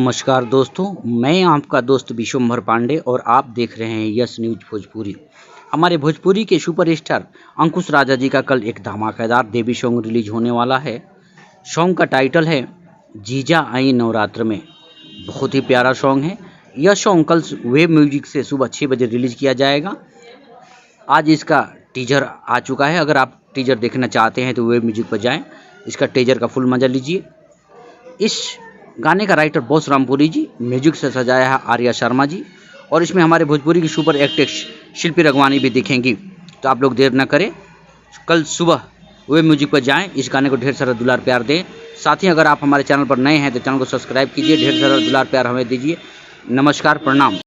नमस्कार दोस्तों, मैं आपका दोस्त विश्वंभर पांडे और आप देख रहे हैं यस न्यूज भोजपुरी। हमारे भोजपुरी के सुपरस्टार अंकुश राजा जी का कल एक धमाकेदार देवी सॉन्ग रिलीज होने वाला है। सॉन्ग का टाइटल है जीजा आई नवरात्र में। बहुत ही प्यारा सॉन्ग है। यह सॉन्ग कल वेब म्यूजिक से सुबह 6 बजे रिलीज किया जाएगा। आज इसका टीजर आ चुका है। अगर आप टीजर देखना चाहते हैं तो वेब म्यूजिक पर जाएं, इसका टीजर का फुल मजा लीजिए। इस गाने का राइटर बॉस रामपुरी जी, म्यूजिक से सजाया है आर्या शर्मा जी, और इसमें हमारे भोजपुरी की सुपर एक्ट्रेस शिल्पी रघवानी भी दिखेंगी। तो आप लोग देर न करें, कल सुबह वेब म्यूजिक पर जाएं, इस गाने को ढेर सारा दुलार प्यार दें। साथ ही अगर आप हमारे चैनल पर नए हैं तो चैनल को सब्सक्राइब कीजिए, ढेर सारा दुलार प्यार हमें दीजिए। नमस्कार, प्रणाम।